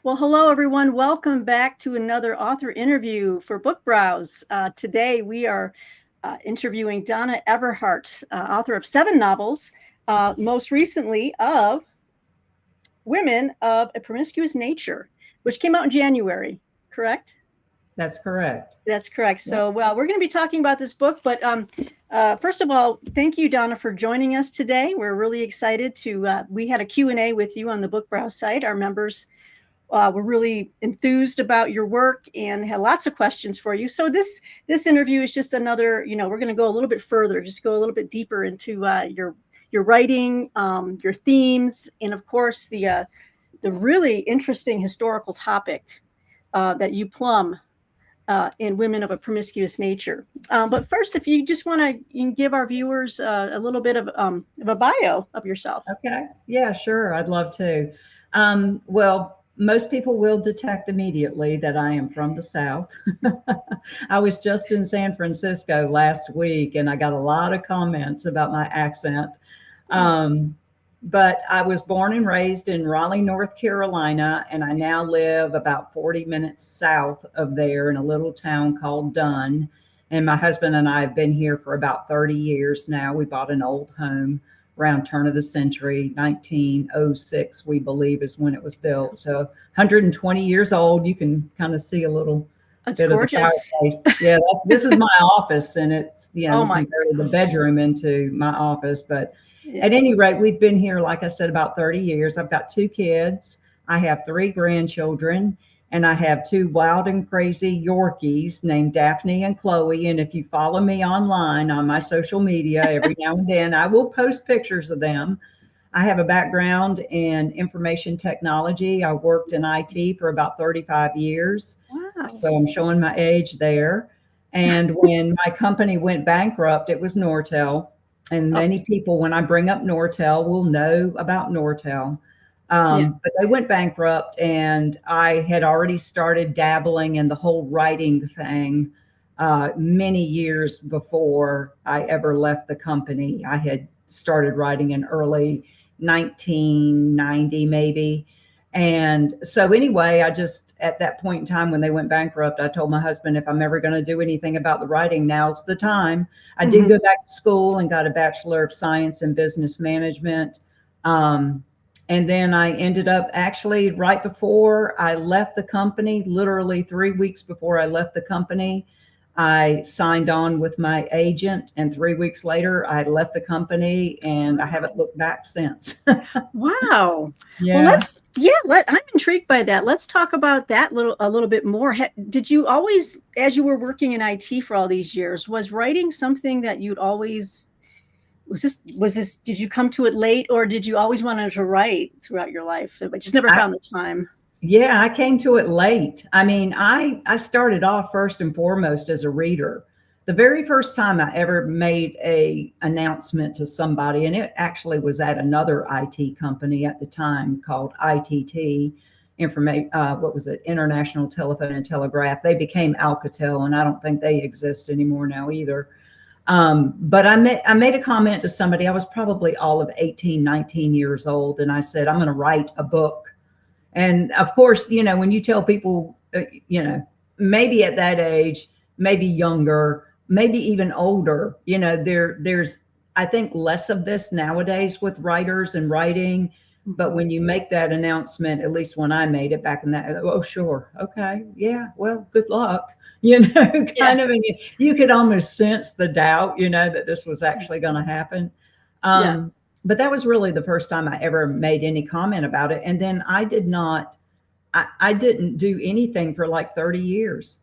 Well, hello, everyone. Welcome back to another author interview for Book Browse. Today, we are interviewing Donna Everhart, author of 7 novels, most recently of Women of a Promiscuous Nature, which came out in January, correct? That's correct. That's correct. Yep. So, well, we're going to be talking about this book, but first of all, thank you, Donna, for joining us today. We're really excited to, we had a Q&A with you on the Book Browse site. Our members were really enthused about your work and had lots of questions for you. So this interview is just another, we're going to go a little bit further, just go a little bit deeper into your writing, your themes, and of course the really interesting historical topic that you plumb in Women of a Promiscuous Nature. But first, if you just want to give our viewers a little bit of a bio of yourself. Okay. Yeah, sure. I'd love to. Well, most people will detect immediately that I am from the South. I was just in San Francisco last week and I got a lot of comments about my accent. But I was born and raised in Raleigh, North Carolina, and I now live about 40 minutes south of there in a little town called Dunn. And my husband and I have been here for about 30 years now. We bought an old home around turn of the century, 1906, we believe is when it was built. So 120 years old. You can kind of see a little That's bit gorgeous. of the fireplace. Yeah, this is my office, and it's, Oh my converted the bedroom into my office. But Yeah. at any rate, we've been here, like I said, about 30 years. I've got 2 kids. I have 3 grandchildren, and I have 2 wild and crazy Yorkies named Daphne and Chloe. And if you follow me online on my social media, every now and then I will post pictures of them. I have a background in information technology. I worked in IT for about 35 years. Wow. So I'm showing my age there. And when my company went bankrupt, it was Nortel. And many people, when I bring up Nortel, will know about Nortel. But they went bankrupt, and I had already started dabbling in the whole writing thing many years before I ever left the company. I had started writing in early 1990, maybe. And so anyway, I just, at that point in time when they went bankrupt, I told my husband, if I'm ever going to do anything about the writing, now's the time. I did go back to school and got a Bachelor of Science in Business Management. And then I ended up actually right before I left the company, literally 3 weeks before I left the company, I signed on with my agent, and 3 weeks later I left the company, and I haven't looked back since. Wow. Yeah. Well, I'm intrigued by that. Let's talk about that a little bit more. Did you always, as you were working in IT for all these years, was writing something that you'd always, did you come to it late, or did you always wanted to write throughout your life, but just never found the time? Yeah, I came to it late. I mean, I started off first and foremost as a reader. The very first time I ever made a announcement to somebody, and it actually was at another IT company at the time called ITT, what was it? International Telephone and Telegraph. They became Alcatel, and I don't think they exist anymore now either. But I made a comment to somebody. I was probably all of 18, 19 years old, and I said, I'm going to write a book. And of course, when you tell people, maybe at that age, maybe younger, maybe even older, there's, I think, less of this nowadays with writers and writing. But when you make that announcement, at least when I made it back in that, oh, sure. Okay. Yeah. Well, good luck, kind of, and you could almost sense the doubt, that this was actually going to happen. But that was really the first time I ever made any comment about it. And then I didn't do anything for like 30 years,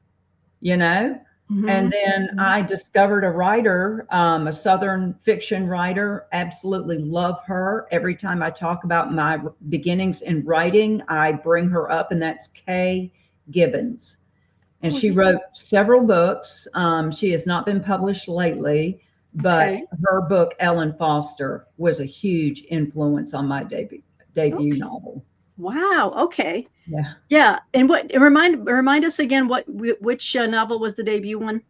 And then I discovered a writer, a Southern fiction writer, absolutely love her. Every time I talk about my beginnings in writing, I bring her up, and that's Kay Gibbons. And she wrote several books. She has not been published lately. But her book, Ellen Foster, was a huge influence on my debut novel. Wow. Okay. Yeah. Yeah. And remind us again which novel was the debut one?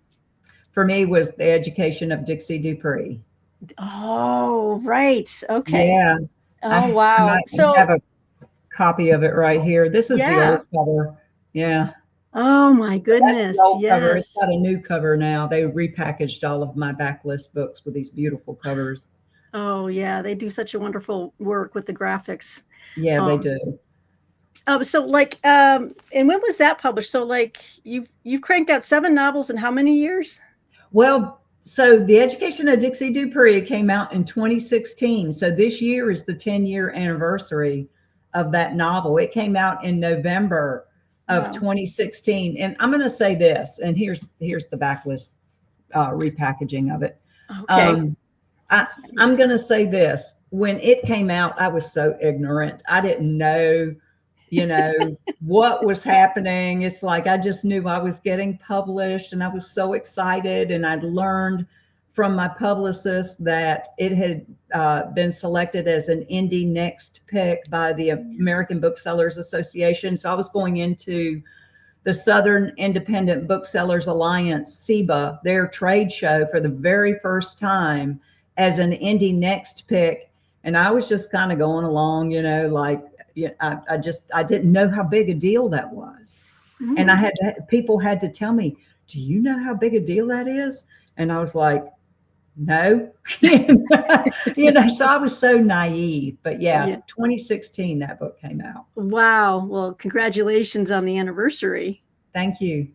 For me, was The Education of Dixie Dupree. Oh, right. Okay. Yeah. Oh, wow. I have a copy of it right here. This is the Yeah. old cover. Yeah. Oh my So that's goodness. the old cover. It's Yes. got a new cover now. They repackaged all of my backlist books with these beautiful covers. Oh yeah, they do such a wonderful work with the graphics. Yeah, they Um, do. so like, and when was that published? So like, you've cranked out 7 novels in how many years? Well, so The Education of Dixie Dupree came out in 2016. So this year is the 10-year anniversary of that novel. It came out in November of Wow. 2016. And I'm going to say this, and here's the backlist repackaging of it. Okay. I'm Nice. going to say this. When it came out, I was so ignorant. I didn't know, what was happening. It's like I just knew I was getting published, and I was so excited. And I'd learned from my publicist that it had been selected as an Indie Next pick by the American Booksellers Association. So I was going into the Southern Independent Booksellers Alliance, SEBA, their trade show for the very first time as an Indie Next pick. And I was just kind of going along, I didn't know how big a deal that was. And people had to tell me, do you know how big a deal that is? And I was like, no, so I was so naive, but yeah, 2016, that book came out. Wow. Well, congratulations on the anniversary. Thank you.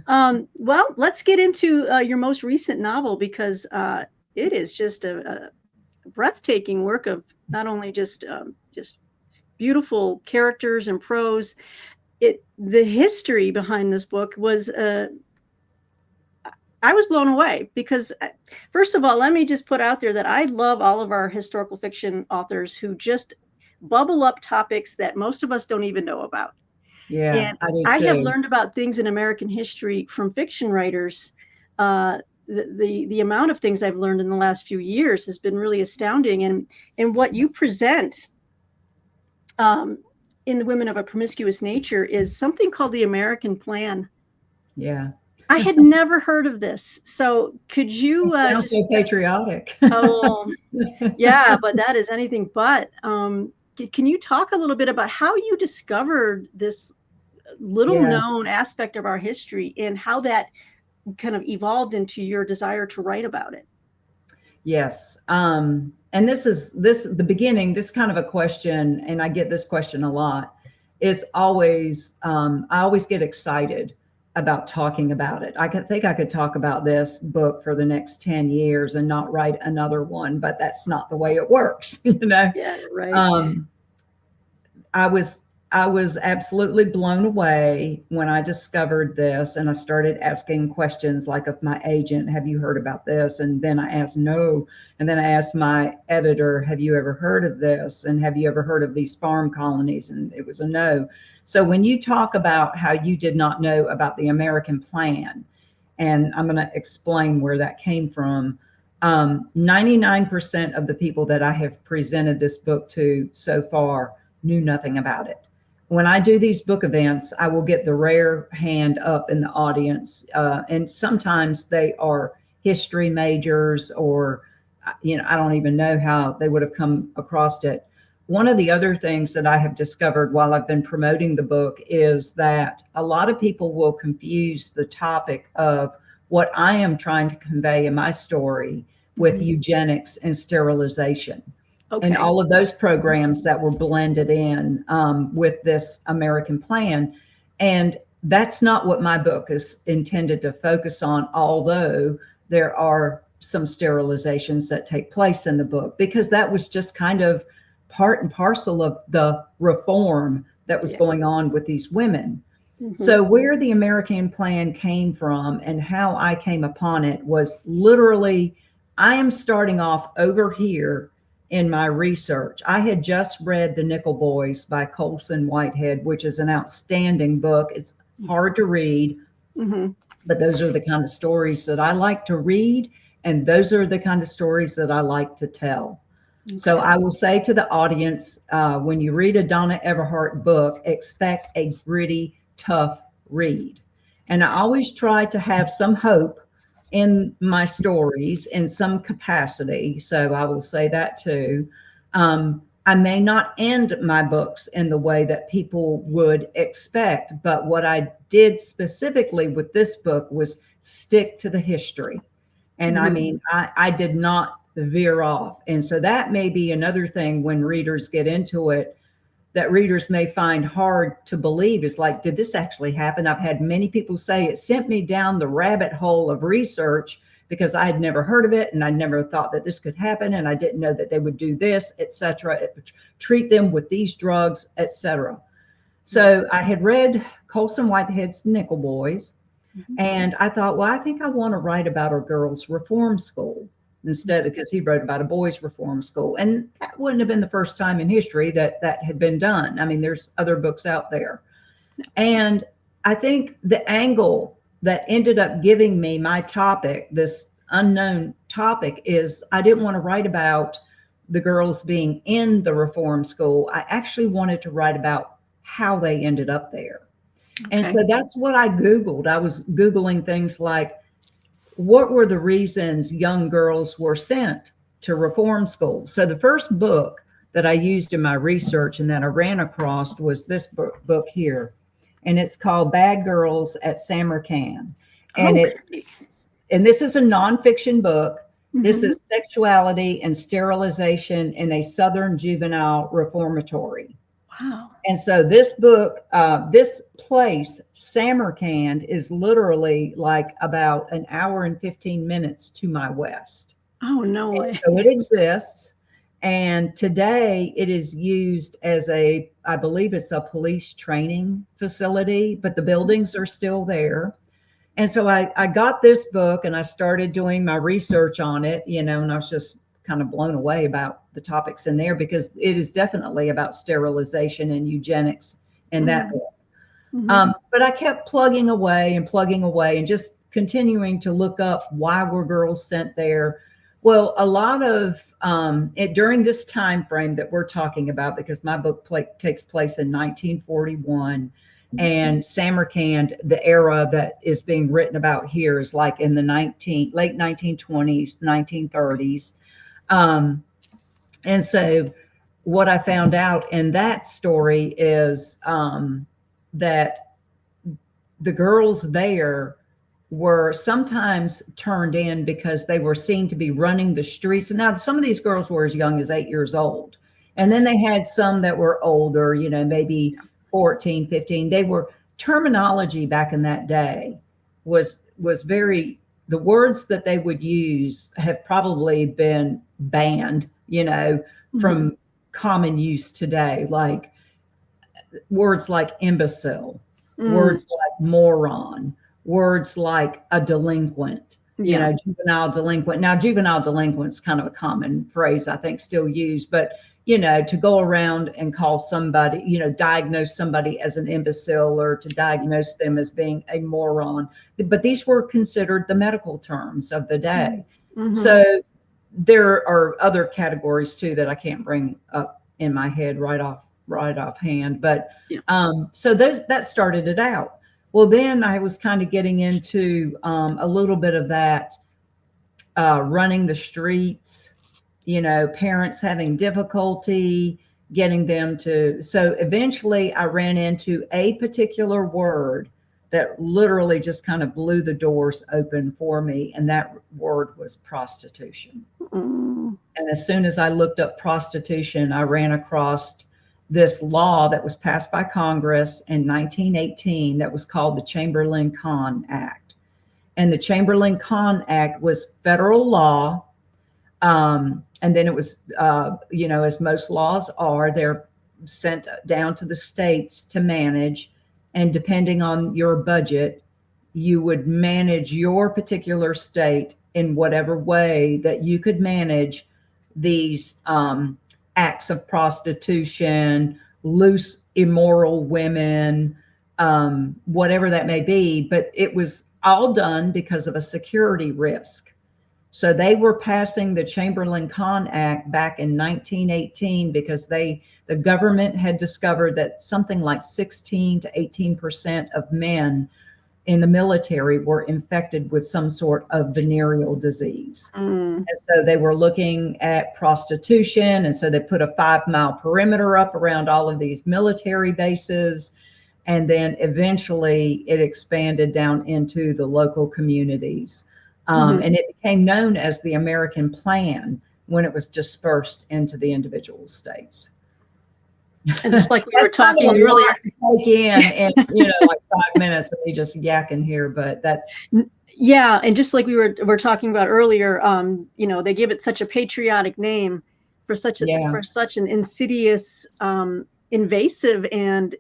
Well, let's get into your most recent novel, because it is just a breathtaking work of not only just beautiful characters and prose. The history behind this book was I was blown away, because first of all, let me just put out there that I love all of our historical fiction authors who just bubble up topics that most of us don't even know about. Yeah, and I have learned about things in American history from fiction writers. The amount of things I've learned in the last few years has been really astounding. And what you present in The Women of a Promiscuous Nature is something called the American Plan. Yeah. I had never heard of this. So could you sounds so patriotic. Oh, yeah, but that is anything but. Can you talk a little bit about how you discovered this little known aspect of our history and how that kind of evolved into your desire to write about it? Yes. And the beginning, this kind of a question, and I get this question a lot, is always, I always get excited about talking about it. I think I could talk about this book for the next 10 years and not write another one, but that's not the way it works, Yeah, right. I was absolutely blown away when I discovered this, and I started asking questions like of my agent, have you heard about this? And then I asked no. And then I asked my editor, have you ever heard of this? And have you ever heard of these farm colonies? And it was a no. So when you talk about how you did not know about the American Plan, and I'm going to explain where that came from, 99% of the people that I have presented this book to so far knew nothing about it. When I do these book events, I will get the rare hand up in the audience. And sometimes they are history majors, or, I don't even know how they would have come across it. One of the other things that I have discovered while I've been promoting the book is that a lot of people will confuse the topic of what I am trying to convey in my story with eugenics and sterilization. Okay. And all of those programs that were blended in with this American Plan. And that's not what my book is intended to focus on, although there are some sterilizations that take place in the book, because that was just kind of part and parcel of the reform that was going on with these women. So where the American Plan came from and how I came upon it was literally, I am starting off over here in my research. I had just read The Nickel Boys by Colson Whitehead, which is an outstanding book. It's hard to read, but those are the kind of stories that I like to read, and those are the kind of stories that I like to tell. Okay. So I will say to the audience, when you read a Donna Everhart book, expect a gritty, tough read. And I always try to have some hope in my stories in some capacity. So I will say that too. I I may not end my books in the way that people would expect, but what I did specifically with this book was stick to the history. And I mean, I did not veer off. And so that may be another thing when readers get into it that readers may find hard to believe is like, did this actually happen? I've had many people say it sent me down the rabbit hole of research because I had never heard of it and I never thought that this could happen and I didn't know that they would do this, etc. Treat them with these drugs, etc. So I had read Colson Whitehead's Nickel Boys, and I thought, well, I think I want to write about a girls' reform school instead, because he wrote about a boys' reform school, and that wouldn't have been the first time in history that that had been done. I mean, there's other books out there, and I think the angle that ended up giving me my topic, this unknown topic, is I didn't want to write about the girls being in the reform school. I actually wanted to write about how they ended up there. Okay. And so that's what I Googled. I was Googling things like, what were the reasons young girls were sent to reform school? So the first book that I used in my research and that I ran across was this book here. And it's called Bad Girls at Samarkand. And this is a nonfiction book. This is sexuality and sterilization in a Southern juvenile reformatory. Wow. And so this book, this place, Samarkand, is literally like about an hour and 15 minutes to my west. Oh, no way. So it exists. And today it is used as I believe it's a police training facility, but the buildings are still there. And so I got this book and I started doing my research on it, and I was just kind of blown away about the topics in there, because it is definitely about sterilization and eugenics in that book. But I kept plugging away and just continuing to look up, why were girls sent there? Well, a lot of during this time frame that we're talking about, because my book takes place in 1941, and Samarkand, the era that is being written about here, is like in the late 1920s, 1930s. And so what I found out in that story is that the girls there were sometimes turned in because they were seen to be running the streets. And now some of these girls were as young as 8 years old. And then they had some that were older, maybe 14, 15. They were, terminology back in that day was very, the words that they would use have probably been banned, from common use today, like words like imbecile, words like moron, words like a delinquent, juvenile delinquent. Now, juvenile delinquent is kind of a common phrase, I think, still used, but to go around and call somebody, diagnose somebody as an imbecile, or to diagnose them as being a moron. But these were considered the medical terms of the day. So there are other categories too that I can't bring up in my head right offhand. But so that started it out. Well, then I was kind of getting into a little bit of that running the streets, parents having difficulty getting them to. So eventually I ran into a particular word that literally just kind of blew the doors open for me. And that word was prostitution. And as soon as I looked up prostitution, I ran across this law that was passed by Congress in 1918 that was called the Chamberlain-Cahn Act. And the Chamberlain-Cahn Act was federal law. And then it was, as most laws are, they're sent down to the states to manage. And depending on your budget, you would manage your particular state in whatever way that you could manage these acts of prostitution, loose, immoral women, whatever that may be. But it was all done because of a security risk. So they were passing the Chamberlain-Cahn Act back in 1918 because the government had discovered that something like 16 to 18% of men in the military were infected with some sort of venereal disease. And so they were looking at prostitution. And so they put a 5-mile perimeter up around all of these military bases. And then eventually it expanded down into the local communities. And it became known as the American Plan when it was dispersed into the individual states. And just like we were talking earlier, to take in like 5 minutes of me just yakking here, but that's and just like we were talking about earlier, they give it such a patriotic name for such an insidious, invasive, and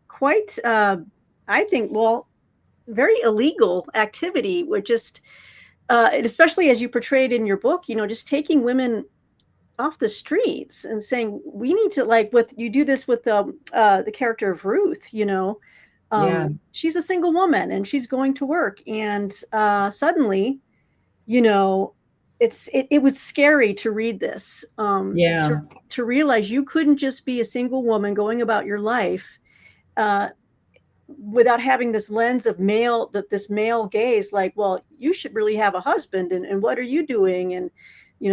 quite, I think, very illegal activity. With just, especially as you portrayed in your book, just taking women off the streets and saying, we need to, like, you do this with the character of Ruth, she's a single woman and she's going to work. And suddenly, it was scary to read this, to realize you couldn't just be a single woman going about your life without having this lens of this male gaze, like, well, you should really have a husband, and what are you doing? And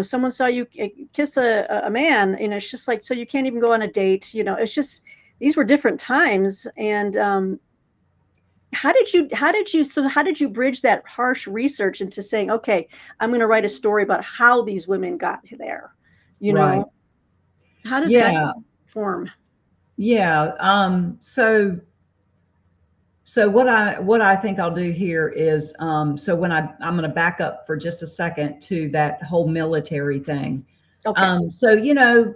someone saw you kiss a man, it's just like, so you can't even go on a date. It's just, these were different times. And how did you bridge that harsh research into saying, okay, I'm going to write a story about how these women got there? How did that form? So what I think I'll do here is, so when I'm going to back up for just a second to that whole military thing. Okay. So,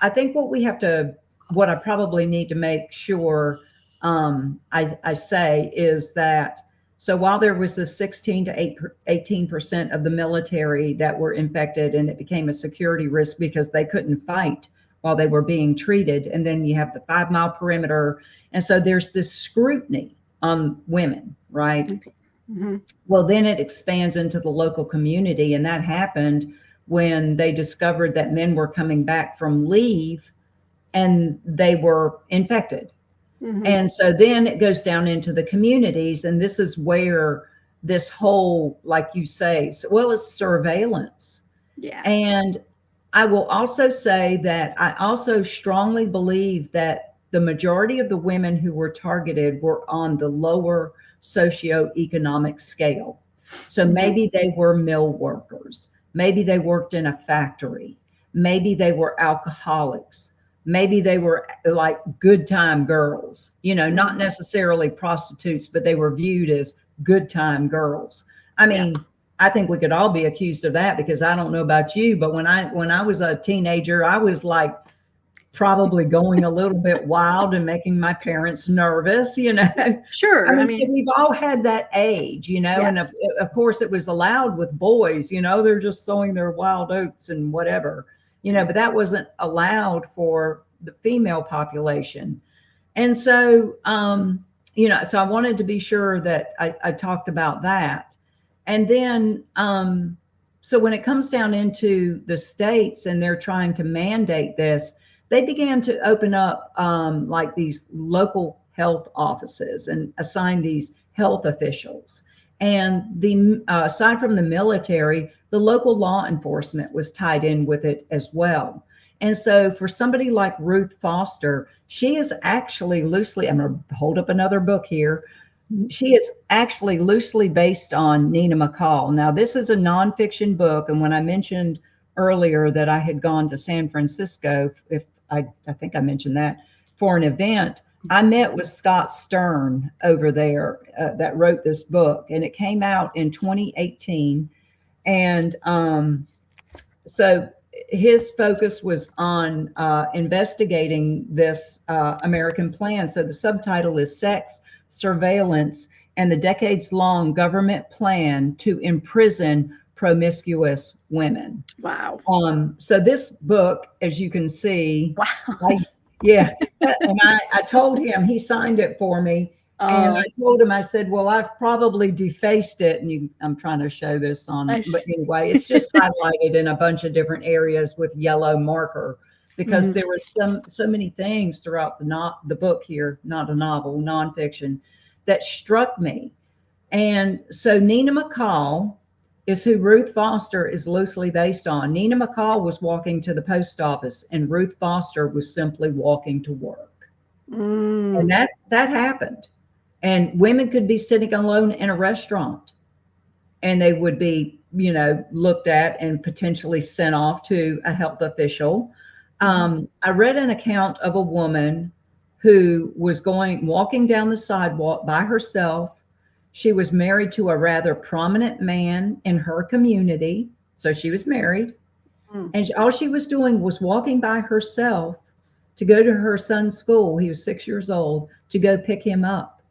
I think what I probably need to make sure I say is that, so while there was this 16 to 18% of the military that were infected, and it became a security risk because they couldn't fight while they were being treated. And then you have the 5-mile perimeter. And so there's this scrutiny on women, right? Well, then it expands into the local community. And that happened when they discovered that men were coming back from leave and they were infected. And so then it goes down into the communities. And this is where this whole, like you say, it's surveillance. Yeah. And I will also say that I also strongly believe that the majority of the women who were targeted were on the lower socioeconomic scale. So maybe they were mill workers. Maybe they worked in a factory. Maybe they were alcoholics. Maybe they were like good time girls, not necessarily prostitutes, but they were viewed as good time girls. I mean, I think we could all be accused of that, because I don't know about you, but when I was a teenager, I was like, probably going a little bit wild and making my parents nervous, Sure. I mean, so we've all had that age, and of course it was allowed with boys, they're just sowing their wild oats and whatever, but that wasn't allowed for the female population. And so, so I wanted to be sure that I talked about that. And then, so when it comes down into the states and they're trying to mandate this, they began to open up like these local health offices and assign these health officials. And aside from the military, the local law enforcement was tied in with it as well. And so for somebody like Ruth Foster, she is actually loosely, I'm going to hold up another book here. She is actually loosely based on Nina McCall. Now, this is a nonfiction book. And when I mentioned earlier that I had gone to San Francisco, I think I mentioned that, for an event, I met with Scott Stern over there that wrote this book, and it came out in 2018. And so his focus was on investigating this American Plan. So the subtitle is Sex, Surveillance, and the Decades-Long Government Plan to Imprison Promiscuous Women. Wow. So this book, as you can see, wow. And I told him, he signed it for me. And I told him, I said, well, I've probably defaced it. And I'm trying to show this on, but anyway, it's just highlighted in a bunch of different areas with yellow marker, because there were so many things throughout the book here, not a novel, nonfiction, that struck me. And so Nina McCall is who Ruth Foster is loosely based on. Nina McCall was walking to the post office, and Ruth Foster was simply walking to work. And that happened. And women could be sitting alone in a restaurant, and they would be, looked at and potentially sent off to a health official. I read an account of a woman who was walking down the sidewalk by herself. She was married to a rather prominent man in her community. So she was married. And all she was doing was walking by herself to go to her son's school. He was 6 years old, to go pick him up.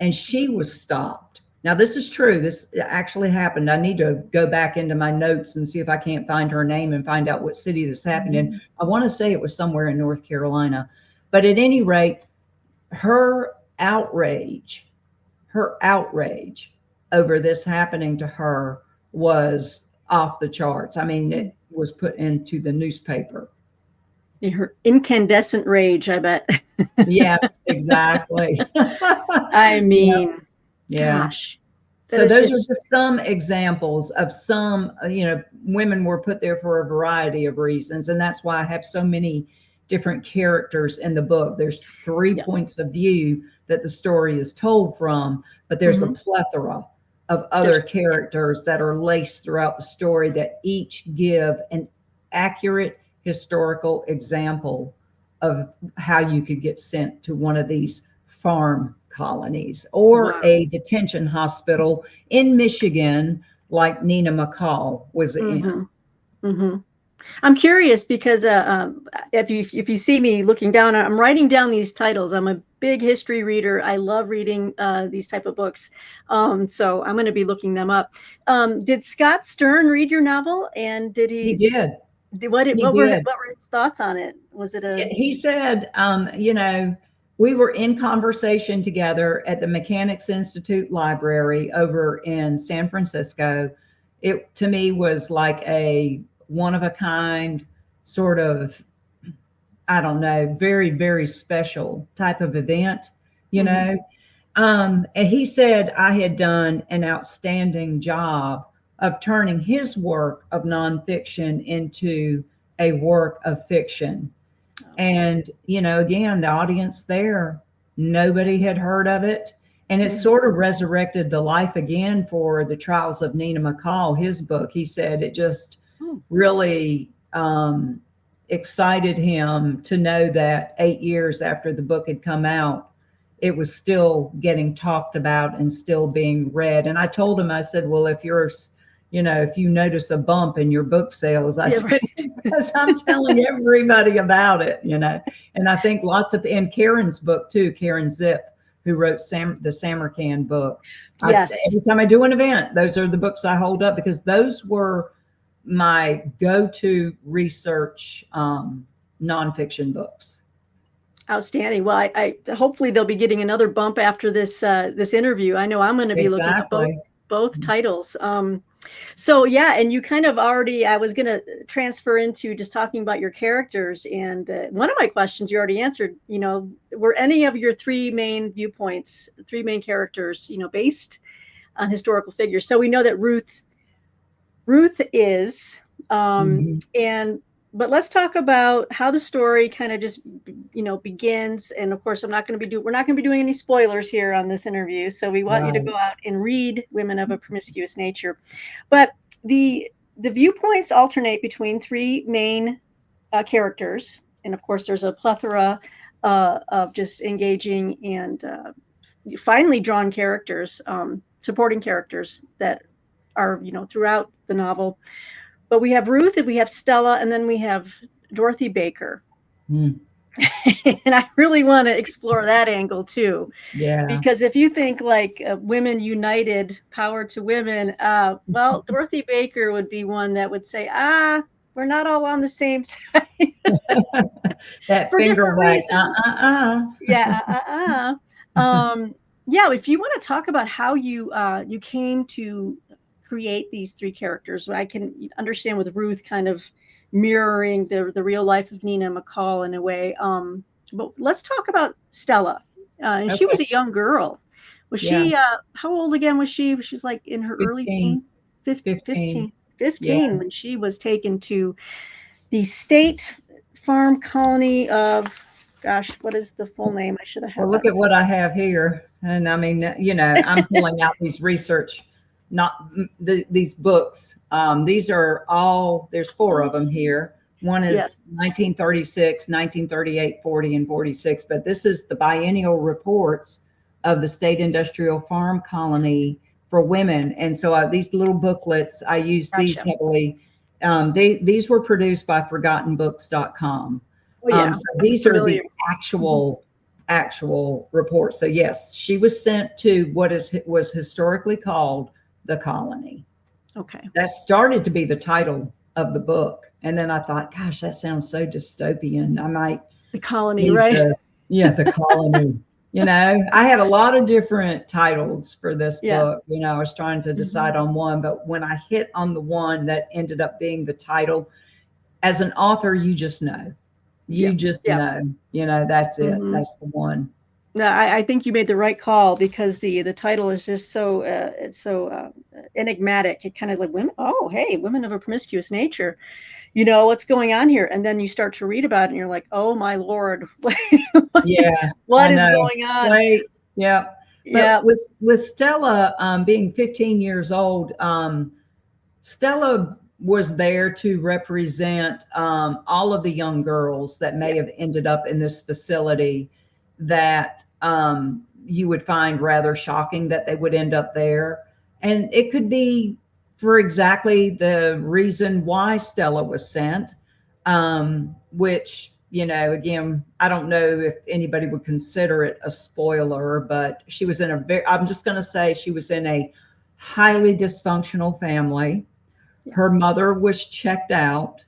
And she was stopped. Now, this is true. This actually happened. I need to go back into my notes and see if I can't find her name and find out what city this happened in. I want to say it was somewhere in North Carolina. But at any rate, her outrage over this happening to her was off the charts. I mean, it was put into the newspaper. Her incandescent rage, I bet. Yes, exactly. I mean, gosh. So those are just some examples of some, women were put there for a variety of reasons. And that's why I have so many different characters in the book. There's 3 points of view that the story is told from, but there's a plethora of other characters that are laced throughout the story that each give an accurate historical example of how you could get sent to one of these farm colonies or a detention hospital in Michigan, like Nina McCall was in. I'm curious because if you see me looking down, I'm writing down these titles. I'm a big history reader. I love reading these type of books. So I'm going to be looking them up. Did Scott Stern read your novel? And did he? He did. What were his thoughts on it? Was it He said, we were in conversation together at the Mechanics Institute Library over in San Francisco. It, to me, was like a one-of-a-kind sort of, I don't know, very, very special type of event, And he said I had done an outstanding job of turning his work of nonfiction into a work of fiction. And, again, the audience there, nobody had heard of it. And it sort of resurrected the life again for The Trials of Nina McCall, his book. He said it just really excited him to know that 8 years after the book had come out, it was still getting talked about and still being read. And I told him, I said, well, if you notice a bump in your book sales, I said, because I'm telling everybody about it, and I think and Karen's book too, Karen Zip, who wrote the Samarkand book. Yes. Every time I do an event, those are the books I hold up because those were my go-to research nonfiction books. Outstanding. Well, I hopefully they'll be getting another bump after this interview. I know I'm going to be looking at both titles. So yeah, and you kind of already, I was going to transfer into just talking about your characters. And one of my questions you already answered, were any of your 3 main viewpoints, 3 main characters, based on historical figures? So we know that Ruth is, but let's talk about how the story kind of just, begins. And of course, we're not going to be doing any spoilers here on this interview. So we want you to go out and read Women of a Promiscuous Nature. But the viewpoints alternate between 3 main characters. And of course, there's a plethora of just engaging and finely drawn characters, supporting characters that are, throughout the novel. But we have Ruth, and we have Stella, and then we have Dorothy Baker. And I really want to explore that angle too. Yeah. Because if you think like women united, power to women, well, Dorothy Baker would be one that would say, we're not all on the same side. That for finger different right. Yeah. If you want to talk about how you came to create these 3 characters, I can understand with Ruth kind of mirroring the real life of Nina McCall in a way. But let's talk about Stella. And she was a young girl Was Yeah. she, how old again was she? She's like in her early 15, teen, 15, 15. Yeah. when she was taken to the state farm colony of, gosh, what is the full name? I should have Well, had look that. at what I have here. And I mean, you know, I'm pulling out these research, not these books. These are all, there's 4 of them here. One is Yes. 1936, 1938, 40, and 46. But this is the biennial reports of the State Industrial Farm Colony for women. And so these little booklets, I use these Gotcha. heavily. These were produced by ForgottenBooks.com. Oh, yeah. So I'm these are the familiar. actual reports. So yes, she was sent to what was historically called the colony. Okay. That started to be the title of the book. And then I thought, gosh, that sounds so dystopian. I might The colony, need right? the colony. You know, I had a lot of different titles for this Yeah. book. You know, I was trying to decide on one, but when I hit on the one that ended up being the title, as an author, you just know. You just know, you know, that's it. That's the one. No, I think you made the right call, because the title is just so it's so enigmatic. It kind of like, women. Oh, hey, women of a promiscuous nature. You know what's going on here, and then you start to read about it, and you're like, oh my Lord, Yeah, what I is know. going on? Right. Yeah. Yeah. But with Stella being 15 years old, Stella was there to represent all of the young girls that may have ended up in this facility that you would find rather shocking that they would end up there. And it could be for exactly the reason why Stella was sent, which, you know, again, I don't know if anybody would consider it a spoiler, but she was in I'm just going to say she was in a highly dysfunctional family. Her mother was checked out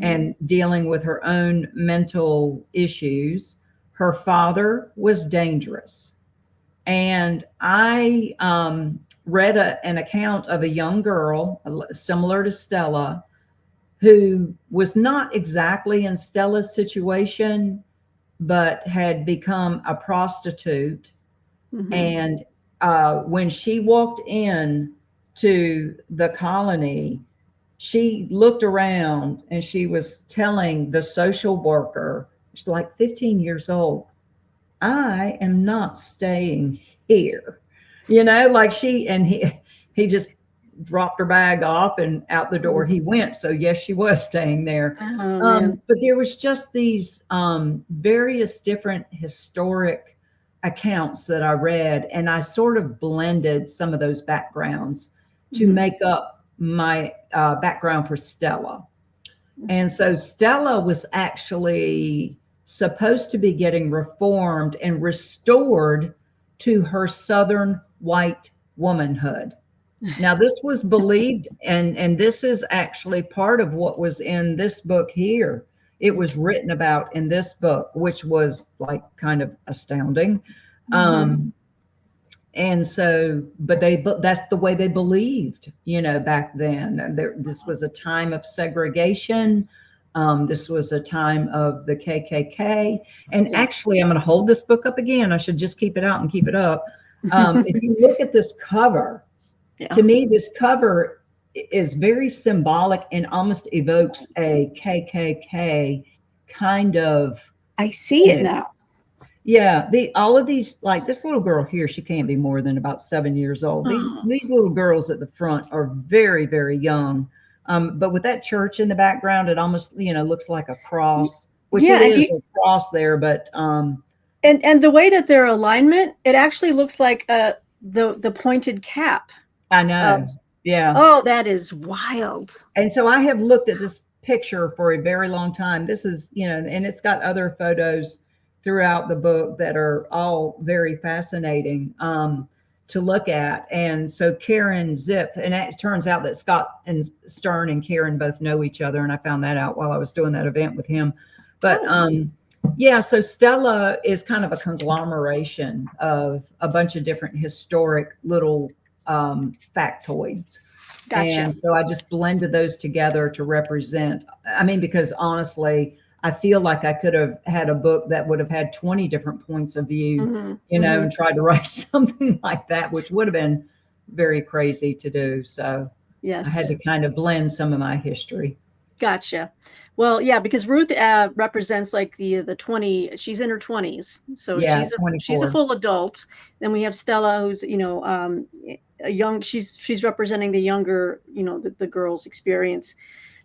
and dealing with her own mental issues. Her father was dangerous. And I read an account of a young girl similar to Stella, who was not exactly in Stella's situation, but had become a prostitute. And when she walked in to the colony, she looked around and she was telling the social worker, she's like 15 years old, I am not staying here. You know, like he just dropped her bag off and out the door he went. So yes, she was staying there. But there was just these various different historic accounts that I read, and I sort of blended some of those backgrounds to make up my background for Stella. And so Stella was actually supposed to be getting reformed and restored to her Southern white womanhood. Now, this was believed, and this is actually part of what was in this book here. It was written about in this book, which was like kind of astounding. And so, but that's the way they believed, you know, back then. This was a time of segregation. This was a time of the KKK. And actually, I'm going to hold this book up again. I should just keep it out and keep it up. If you look at this cover, to me, this cover is very symbolic and almost evokes a KKK kind of. I see it now. Yeah, all of these, like this little girl here, she can't be more than about 7 years old. These little girls at the front are very, very young. But with that church in the background, it almost, you know, looks like a cross, which it is a cross there. But and the way that their alignment, it actually looks like the pointed cap. I know. Yeah. Oh, that is wild. And so I have looked at this picture for a very long time. This is, you know, and it's got other photos throughout the book that are all very fascinating to look at. And so Karen Zipp, and it turns out that Scott and Stern and Karen both know each other. And I found that out while I was doing that event with him. But yeah, so Stella is kind of a conglomeration of a bunch of different historic little factoids. Gotcha. And so I just blended those together to represent, I mean, because honestly, I feel like I could have had a book that would have had 20 different points of view, and tried to write something like that, which would have been very crazy to do. So I had Yes. to kind of blend some of my history. Gotcha. Well, yeah, because Ruth represents like the 20, she's in her 20s. So Yeah, she's a 24. full adult. Then we have Stella, who's, a young, she's representing the younger, the girl's experience.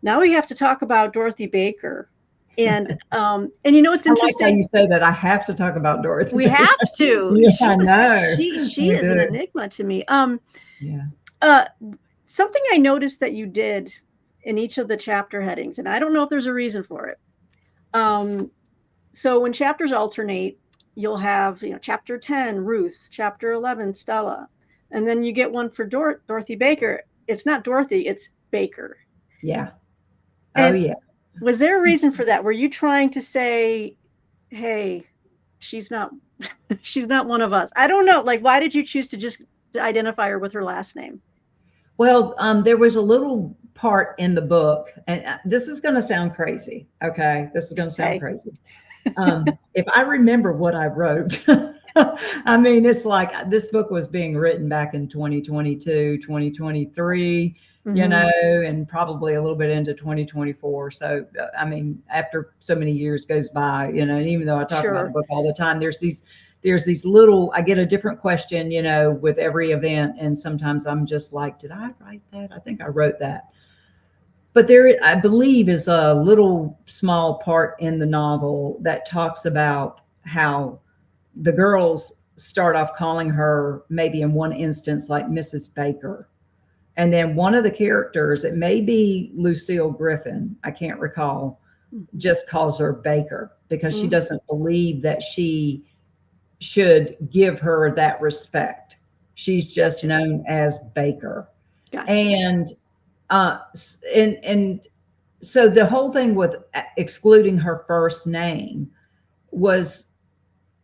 Now we have to talk about Dorothy Baker. And it's I like how interesting. you say that. I have to talk about Dorothy. We have to. Yeah, I know. She We is an do. enigma to me. Yeah. Something I noticed that you did in each of the chapter headings, and I don't know if there's a reason for it. So when chapters alternate, you'll have, chapter 10, Ruth, chapter 11, Stella, and then you get one for Dorothy Baker. It's not Dorothy, it's Baker. Yeah. And yeah. Was there a reason for that? Were you trying to say, hey, she's not one of us? I don't know. Like, why did you choose to just identify her with her last name? Well, there was a little part in the book, and this is going to sound crazy. Okay. This is going to sound crazy. If I remember what I wrote, I mean, it's like this book was being written back in 2022, 2023, and probably a little bit into 2024. So, I mean, after so many years goes by, and even though I talk about the book all the time, there's these little, I get a different question, with every event. And sometimes I'm just like, did I write that? I think I wrote that. But there, I believe, is a little small part in the novel that talks about how the girls start off calling her, maybe in one instance, like Mrs. Baker. And then one of the characters, it may be Lucille Griffin, I can't recall, just calls her Baker because she doesn't believe that she should give her that respect. She's just known as Baker. Gotcha. And so the whole thing with excluding her first name was,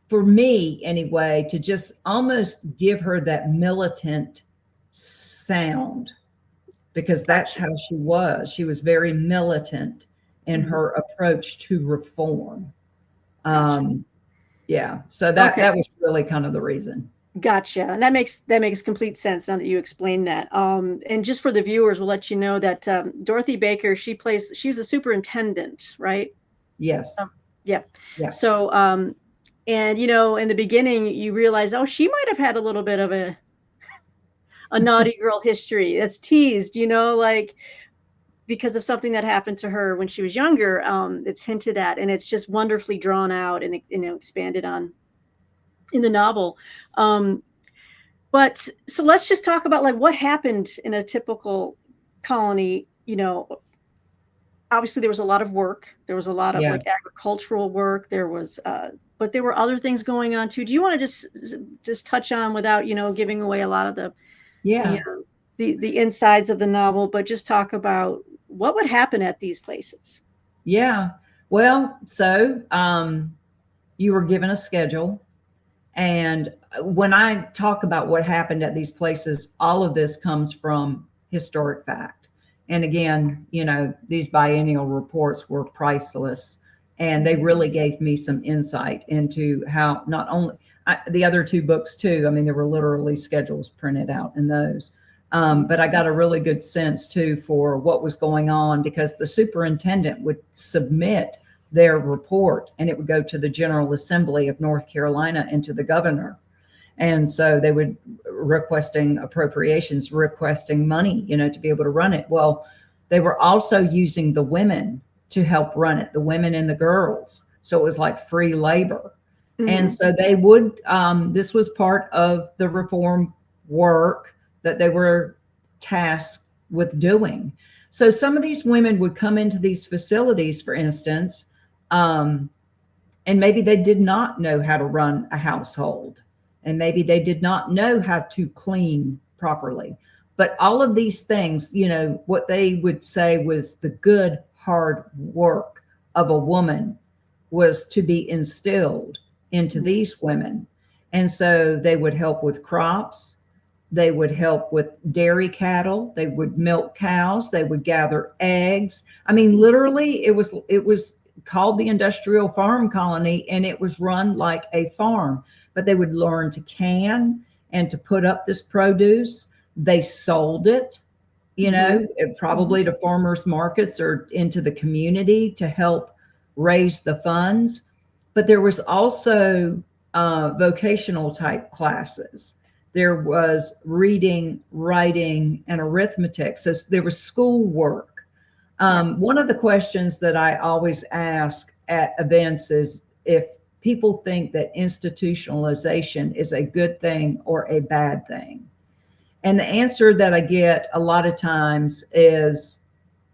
for me anyway, to just almost give her that militant sound, because that's how she was. She was very militant in her approach to reform. Yeah. So that was really kind of the reason. Gotcha. And that makes complete sense now that you explained that. And just for the viewers, we'll let you know that Dorothy Baker, she's a superintendent, right? Yes. Yeah. Yeah. So, and in the beginning, you realize, oh, she might have had a little bit of a naughty girl history. That's teased, like because of something that happened to her when she was younger. It's hinted at, and it's just wonderfully drawn out and expanded on in the novel. But so let's just talk about like what happened in a typical colony. Obviously there was a lot of work. There was a lot of like agricultural work. There was, but there were other things going on too. Do you want to just touch on, without, giving away a lot of the insides of the novel, but just talk about what would happen at these places? Yeah. Well, so you were given a schedule. And when I talk about what happened at these places, all of this comes from historic fact. And again, these biennial reports were priceless, and they really gave me some insight into how not only the other two books too. I mean, there were literally schedules printed out in those. But I got a really good sense too for what was going on, because the superintendent would submit their report and it would go to the General Assembly of North Carolina and to the governor. And so they would requesting appropriations, requesting money, to be able to run it. Well, they were also using the women to help run it, the women and the girls. So it was like free labor. And so they would, this was part of the reform work that they were tasked with doing. So some of these women would come into these facilities, for instance, and maybe they did not know how to run a household, and maybe they did not know how to clean properly. But all of these things, what they would say was the good, hard work of a woman was to be instilled into these women. And so they would help with crops. They would help with dairy cattle. They would milk cows. They would gather eggs. I mean, literally, it was called the Industrial Farm Colony, and it was run like a farm. But they would learn to can and to put up this produce. They sold it, probably to farmers markets or into the community to help raise the funds. But there was also vocational type classes. There was reading, writing, and arithmetic. So there was schoolwork. One of the questions that I always ask at events is if people think that institutionalization is a good thing or a bad thing. And the answer that I get a lot of times is,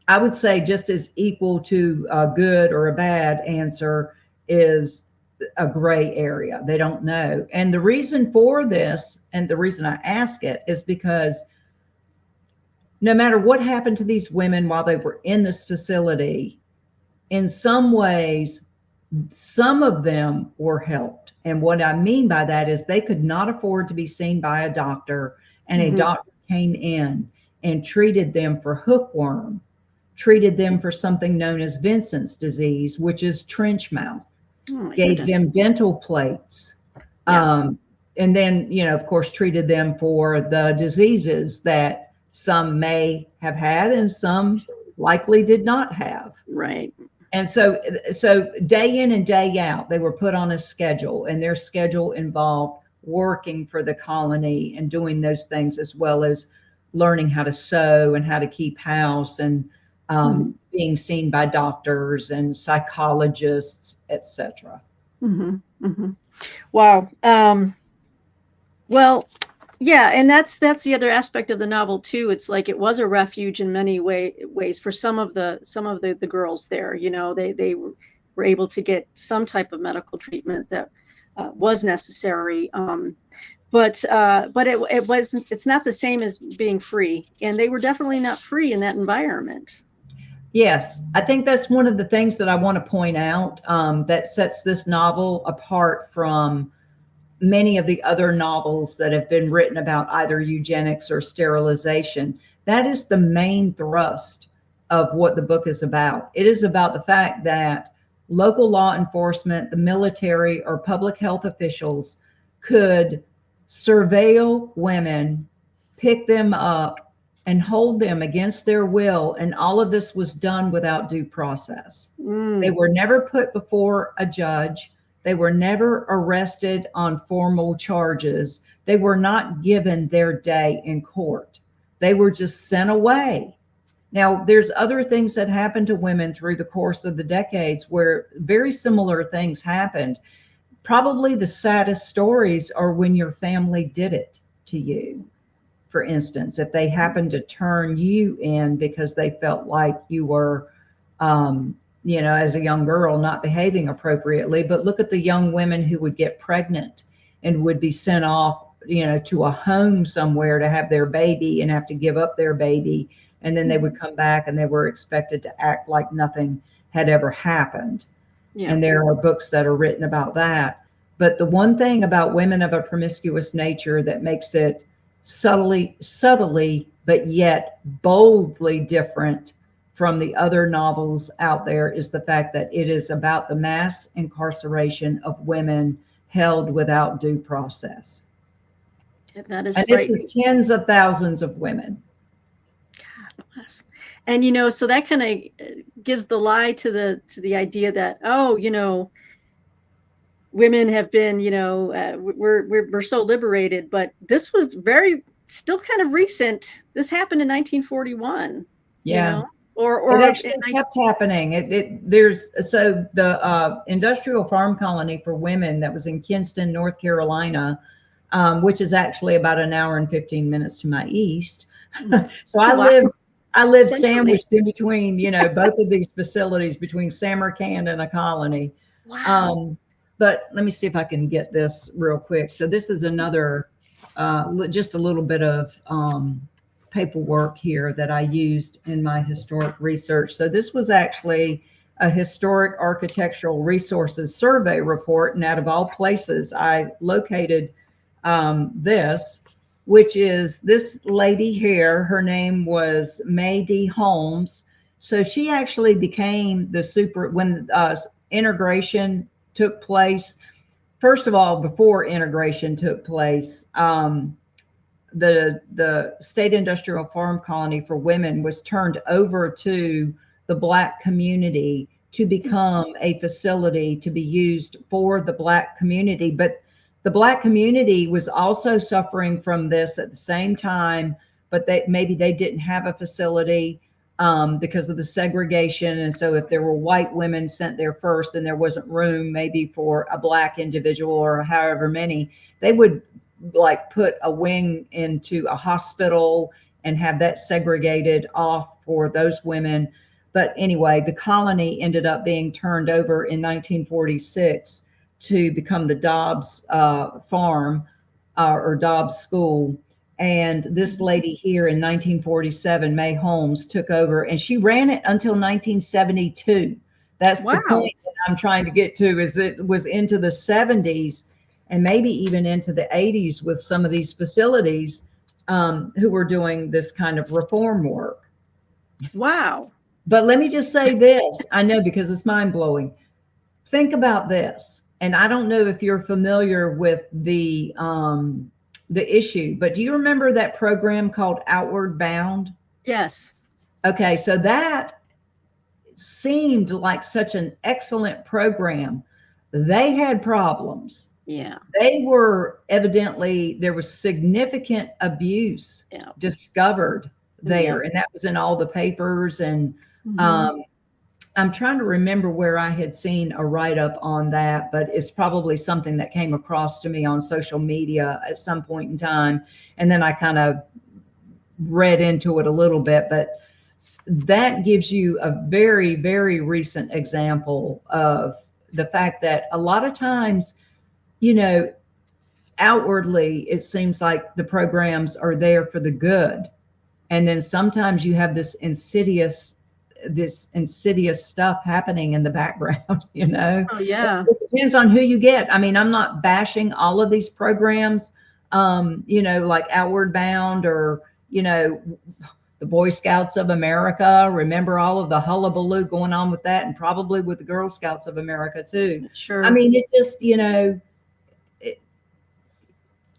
I would say just as equal to a good or a bad answer is a gray area. They don't know. And the reason for this, and the reason I ask it, is because no matter what happened to these women while they were in this facility, in some ways, some of them were helped. And what I mean by that is they could not afford to be seen by a doctor, and a doctor came in and treated them for hookworm, treated them for something known as Vincent's disease, which is trench mouth, gave them dental plates, and then, of course, treated them for the diseases that some may have had and some likely did not have. Right. And so day in and day out, they were put on a schedule, and their schedule involved working for the colony and doing those things, as well as learning how to sew and how to keep house, and being seen by doctors and psychologists, etc. Wow. Well, yeah, and that's the other aspect of the novel too. It's like it was a refuge in many ways for some of the girls there. They were able to get some type of medical treatment that was necessary. But it wasn't. It's not the same as being free, and they were definitely not free in that environment. Yes, I think that's one of the things that I want to point out that sets this novel apart from many of the other novels that have been written about either eugenics or sterilization. That is the main thrust of what the book is about. It is about the fact that local law enforcement, the military, or public health officials could surveil women, pick them up, and hold them against their will. And all of this was done without due process. They were never put before a judge. They were never arrested on formal charges. They were not given their day in court. They were just sent away. Now, there's other things that happened to women through the course of the decades where very similar things happened. Probably the saddest stories are when your family did it to you. For instance, if they happened to turn you in because they felt like you were, as a young girl, not behaving appropriately. But look at the young women who would get pregnant and would be sent off, to a home somewhere to have their baby and have to give up their baby. And then they would come back and they were expected to act like nothing had ever happened. Yeah. And there are books that are written about that. But the one thing about women of a promiscuous nature that makes it subtly, but yet boldly different from the other novels out there is the fact that it is about the mass incarceration of women held without due process. That is, and this is tens of thousands of women. God bless. And so that kind of gives the lie to the idea that women have been we're so liberated, but this was still kind of recent. This happened in 1941. Yeah. Or it actually kept happening. There's the Industrial Farm Colony for Women that was in Kinston, North Carolina, which is actually about an hour and 15 minutes to my east. So I live sandwiched in between, both of these facilities, between Samarkand and a colony. Wow. But let me see if I can get this real quick. So this is another, just a little bit of paperwork here that I used in my historic research. So this was actually a historic architectural resources survey report. And out of all places, I located this, which is this lady here. Her name was May D. Holmes. So she actually became the super when integration took place. First of all, before integration took place, the state industrial farm colony for women was turned over to the Black community to become a facility to be used for the Black community. But the Black community was also suffering from this at the same time, but maybe they didn't have a facility because of the segregation. And so if there were white women sent there first and there wasn't room maybe for a Black individual or however many, they would like put a wing into a hospital and have that segregated off for those women. But anyway, the colony ended up being turned over in 1946 to become the Dobbs farm or Dobbs school. And this lady here in 1947, May Holmes, took over, and she ran it until 1972. That's the point that I'm trying to get to, is it was into the 70s and maybe even into the 80s with some of these facilities who were doing this kind of reform work. Wow. But let me just say this. I know, because it's mind blowing. Think about this. And I don't know if you're familiar with the issue, but do you remember that program called Outward Bound? Yes. Okay. So that seemed like such an excellent program. They had problems. Yeah. They were evidently, there was significant abuse discovered there. And that was in all the papers. And I'm trying to remember where I had seen a write-up on that, but it's probably something that came across to me on social media at some point in time. And then I kind of read into it a little bit, but that gives you a very, very recent example of the fact that a lot of times, you know, outwardly, it seems like the programs are there for the good. And then sometimes you have this insidious stuff happening in the background, you know? Oh, yeah. It depends on who you get. I mean, I'm not bashing all of these programs, you know, like Outward Bound or, you know, the Boy Scouts of America. Remember all of the hullabaloo going on with that, and probably with the Girl Scouts of America too. Sure. I mean, it just, you know,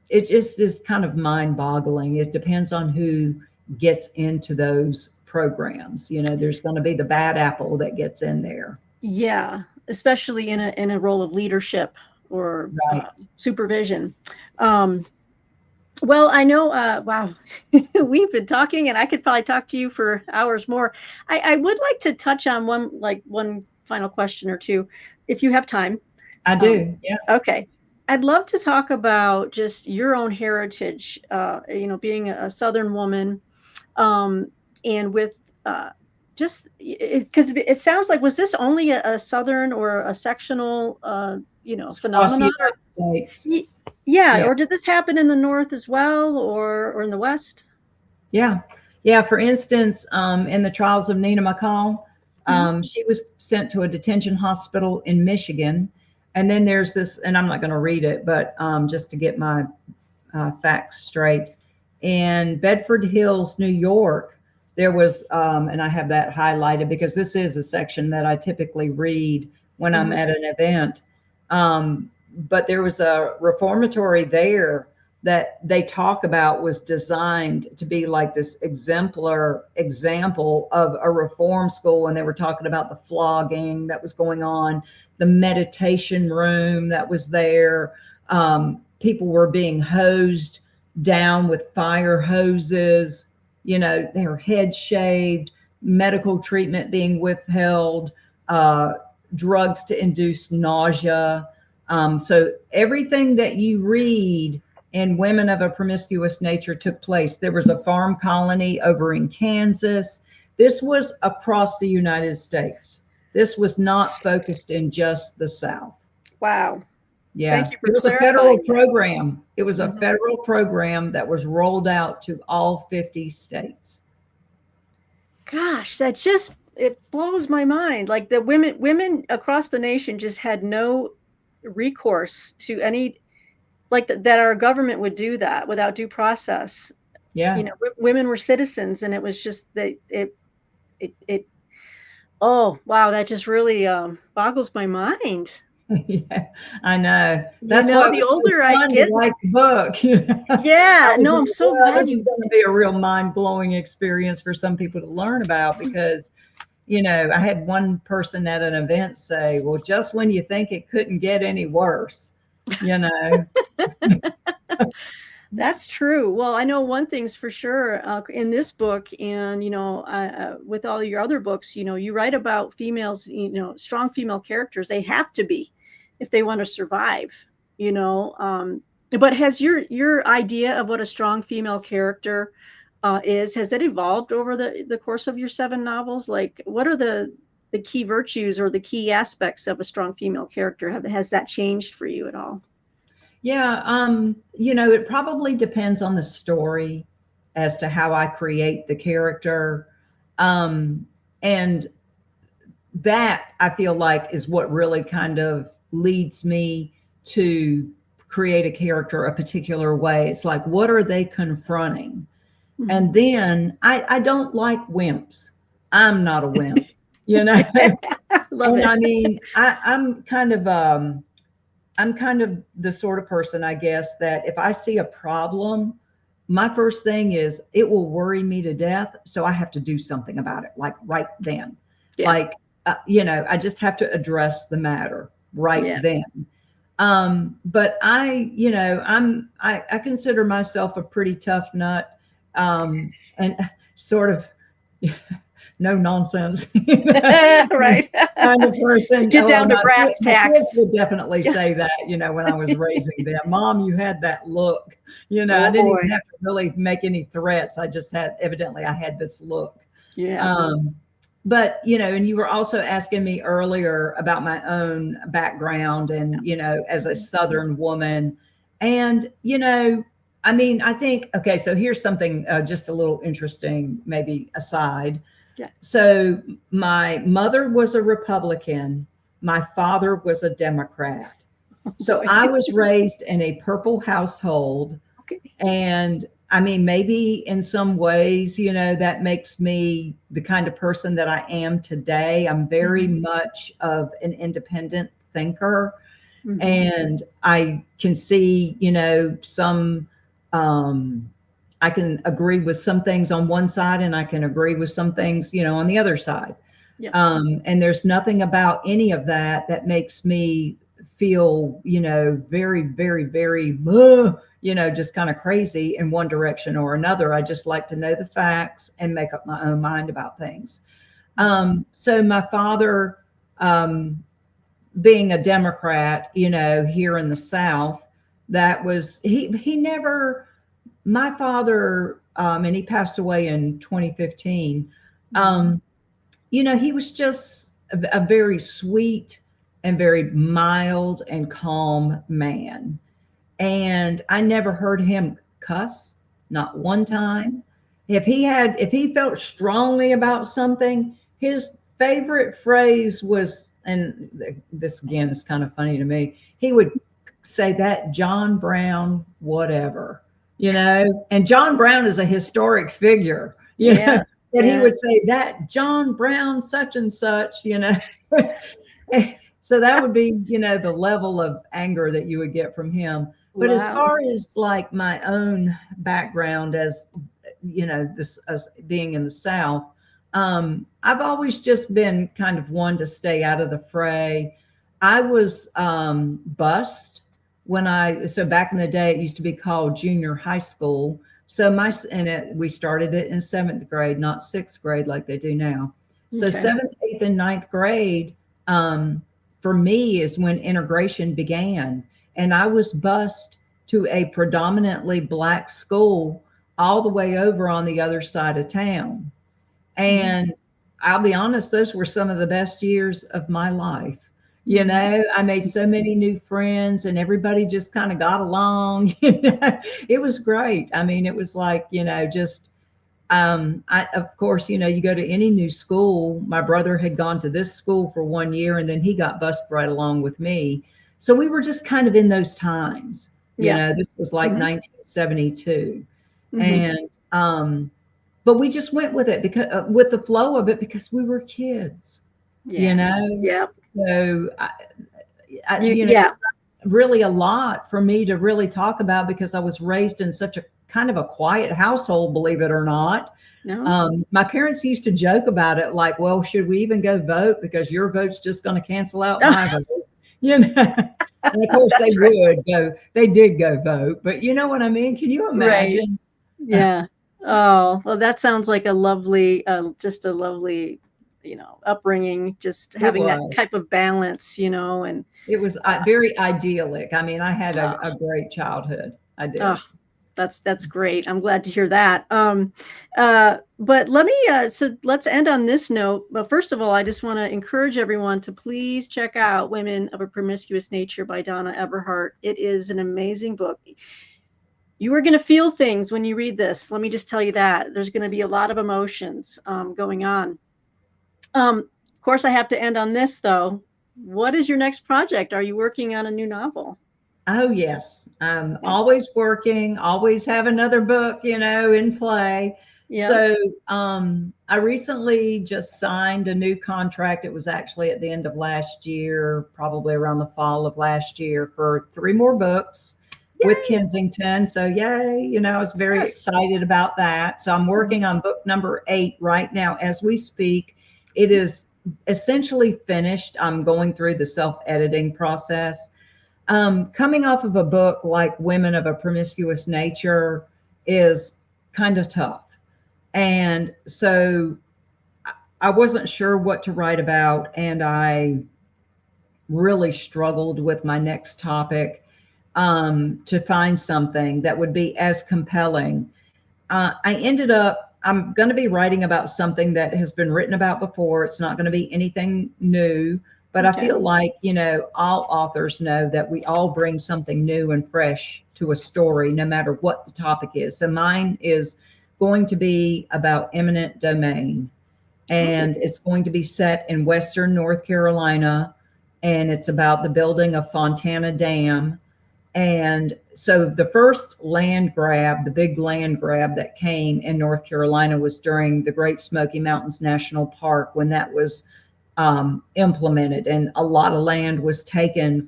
it just is kind of mind-boggling. It depends on who gets into those programs. You know, there's going to be the bad apple that gets in there. Yeah, especially in a role of leadership or supervision. Well, I know, wow, we've been talking, and I could probably talk to you for hours more. I would like to touch on one final question or two, if you have time. I do. Yeah. Okay. I'd love to talk about just your own heritage, you know, being a Southern woman, and with just because it sounds like, was this only a Southern or a sectional, you know, phenomenon? Yeah. Or did this happen in the North as well, or in the West? Yeah. Yeah. For instance, in the trials of Nina McCall, she was sent to a detention hospital in Michigan. And then there's this, and I'm not going to read it, but just to get my facts straight. In Bedford Hills, New York, there was, and I have that highlighted because this is a section that I typically read when I'm at an event. But there was a reformatory there that they talk about was designed to be like this exemplar example of a reform school. And they were talking about the flogging that was going on, the meditation room that was there. People were being hosed down with fire hoses, you know, their heads shaved, medical treatment being withheld, drugs to induce nausea. So everything that you read in Women of a Promiscuous Nature took place. There was a farm colony over in Kansas. This was across the United States. This was not focused in just the South. Wow. Yeah. Thank you for it was a clarifying federal that. program. It was a federal program that was rolled out to all 50 states. Gosh, it blows my mind. Like the women across the nation just had no recourse to any, like that our government would do that without due process. Yeah. You know, women were citizens, and it was just Oh, wow, that just really boggles my mind. Yeah, I know. You That's why know, it the was so older I fun to get, write the book. I yeah, was no, I'm like, so well, glad this is you going to be a real mind-blowing experience for some people to learn about because, I had one person at an event say, well, just when you think it couldn't get any worse, you know. That's true. Well, I know one thing's for sure in this book, and with all your other books, you write about females, strong female characters. They have to be if they want to survive. You know, but has your idea of what a strong female character has it evolved over the course of your 7 novels? Like, what are the key virtues or the key aspects of a strong female character? Has that changed for you at all? Yeah, it probably depends on the story as to how I create the character. And that I feel like is what really kind of leads me to create a character a particular way. It's like, what are they confronting? And Mhm. then I don't like wimps. I'm not a wimp, you know. Love And it. I mean, I'm kind of the sort of person, I guess, that if I see a problem, my first thing is it will worry me to death. So I have to do something about it, like right then. Yeah, Like, I just have to address the matter right yeah. then. But I consider myself a pretty tough nut, and sort of no nonsense Right. kind of person. Get Well, down to brass my kids tacks. would definitely Yeah. say that, when I was raising them, Mom, you had that look. I Oh didn't even boy. have to really make any threats. I just had, evidently, I had this look. Yeah. Um, but, and you were also asking me earlier about my own background and, as a Southern woman. And, I mean, I think, okay, so here's something just a little interesting, maybe aside. Yeah. So my mother was a Republican. My father was a Democrat. Oh So boy. I was raised in a purple household. Okay. And I mean, maybe in some ways, that makes me the kind of person that I am today. I'm very Mhm. much of an independent thinker. Mhm. And I can see, some, um, I can agree with some things on one side and I can agree with some things, on the other side. Yeah. And there's nothing about any of that that makes me feel, very, very, very, just kind of crazy in one direction or another. I just like to know the facts and make up my own mind about things. So my father, being a Democrat, here in the South, that was, he never, my father, and he passed away in 2015. Mhm. He was just a very sweet and very mild and calm man. And I never heard him cuss, not one time. If he felt strongly about something, his favorite phrase was, and this again is kind of funny to me, he would say that John Brown, whatever, and John Brown is a historic figure, Yeah. that he Yeah. would say that John Brown, such and such, So that would be, the level of anger that you would get from him. But as Wow. far as like my own background as, this as being in the South, I've always just been kind of one to stay out of the fray. I was bused so back in the day, it used to be called junior high school. So we started it in 7th grade, not 6th grade like they do now. So Okay. 7th, 8th, and 9th grade, for me is when integration began. And I was bused to a predominantly Black school all the way over on the other side of town. Mhm. And I'll be honest, those were some of the best years of my life. Mhm. I made so many new friends and everybody just kind of got along. It was great. I mean, it was like, just of course, you go to any new school. My brother had gone to this school for 1 year and then he got bused right along with me. So we were just kind of in those times. Yeah. This was like Mhm. 1972. Mhm. And, but we just went with it because with the flow of it because we were kids. you Yeah. know? Yep. So, You, you know, yeah. really a lot for me to really talk about because I was raised in such a kind of a quiet household, believe it or not. No. My parents used to joke about it like, well, should we even go vote because your vote's just going to cancel out my vote, you know? And of course they That's right. would go, they did go vote, but you know what I mean? Can you Right. imagine? Yeah. Oh, well, that sounds like a lovely, just a lovely, upbringing, just It having that was. type of balance, and It was uh, very idyllic. I mean, I had oh, a great childhood. I oh, did. that's great. I'm glad to hear that. But so let's end on this note. But first of all, I just want to encourage everyone to please check out Women of a Promiscuous Nature by Donna Everhart. It is an amazing book. You are going to feel things when you read this. Let me just tell you that. There's going to be a lot of emotions going on. Of course, I have to end on this, though. What is your next project? Are you working on a new novel? Oh, yes. I'm Yeah. always working, always have another book, in play. Yeah. So I recently just signed a new contract. It was actually at the end of last year, probably around the fall of last year, for 3 more books with Yay. Kensington. So, yay, I was very Yes. excited about that. So I'm working on book number 8 right now as we speak. It is essentially finished. I'm going through the self-editing process. Coming off of a book like Women of a Promiscuous Nature is kind of tough. And so I wasn't sure what to write about, and I really struggled with my next topic to find something that would be as compelling. I ended up, I'm going to be writing about something that has been written about before. It's not going to be anything new, but I Okay. feel like, all authors know that we all bring something new and fresh to a story, no matter what the topic is. So mine is going to be about eminent domain, Oh, and it's going to be set in Western North Carolina, and it's about the building of Fontana Dam. And so the first land grab, the big land grab that came in North Carolina was during the Great Smoky Mountains National Park when that was implemented. And a lot of land was taken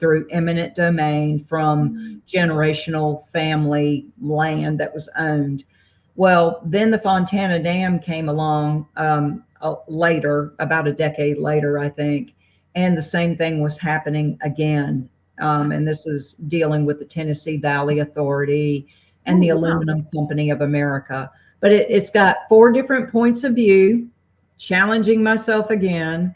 through eminent domain from generational family land that was owned. Well, then the Fontana Dam came along later, about a decade later, I think. And the same thing was happening again, and this is dealing with the Tennessee Valley Authority and the wow. Aluminum Company of America. But it's got 4 different points of view, challenging myself again.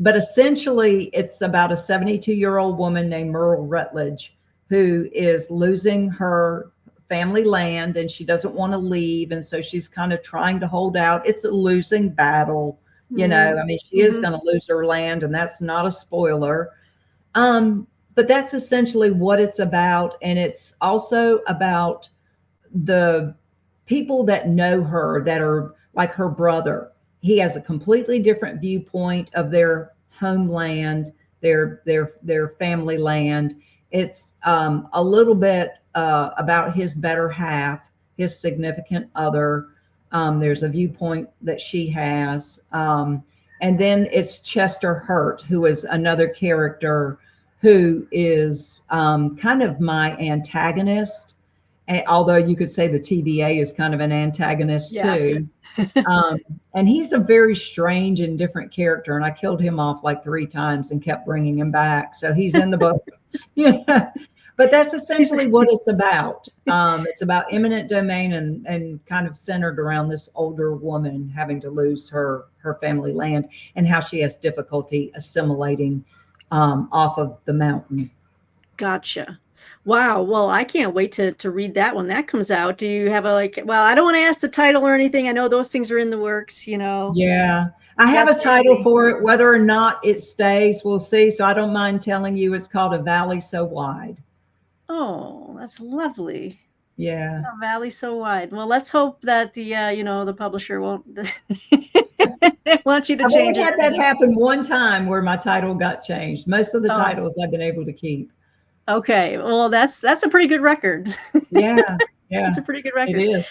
But essentially, it's about a 72-year-old woman named Merle Rutledge who is losing her family land and she doesn't want to leave. And so she's kind of trying to hold out. It's a losing battle. I mean, she is going to lose her land, and that's not a spoiler. But that's essentially what it's about. And it's also about the people that know her that are like her brother. He has a completely different viewpoint of their homeland, their family land. It's a little bit about his better half, his significant other. There's a viewpoint that she has. And then it's Chester Hurt, who is another character who is kind of my antagonist. Although you could say the TVA is kind of an antagonist Yes. too. And he's a very strange and different character. And I killed him off like 3 times and kept bringing him back. So he's in the book. Yeah. But that's essentially what it's about. It's about eminent domain and kind of centered around this older woman having to lose her family land and how she has difficulty assimilating off of the mountain. Gotcha. Wow. Well, I can't wait to read that when that comes out. Do you have well, I don't want to ask the title or anything. I know those things are in the works, Yeah. I have a That's title usually, for it. Whether or not it stays, we'll see. So I don't mind telling you it's called A Valley So Wide. oh, that's lovely. Yeah. A valley so wide. Well, let's hope that the publisher won't want you to I've change only it had or that anything. happen one time where my title got changed. Most of the Oh, titles I've been able to keep. okay. Well, that's a pretty good record. Yeah. That's Yeah. a pretty good It record. is.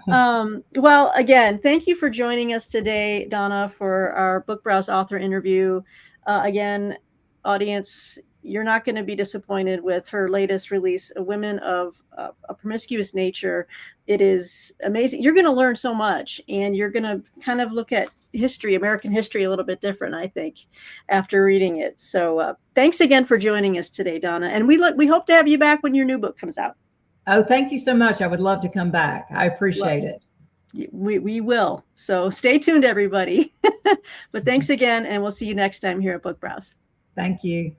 Well, again, thank you for joining us today, Donna, for our Book Browse author interview. Again, audience, you're not going to be disappointed with her latest release, Women of a Promiscuous Nature. It is amazing. You're going to learn so much, and you're going to kind of look at history, American history, a little bit different, I think, after reading it. So thanks again for joining us today, Donna. And we hope to have you back when your new book comes out. Oh, thank you so much. I would love to come back. I appreciate it. We will. So stay tuned, everybody. But thanks again, and we'll see you next time here at Book Browse. Thank you.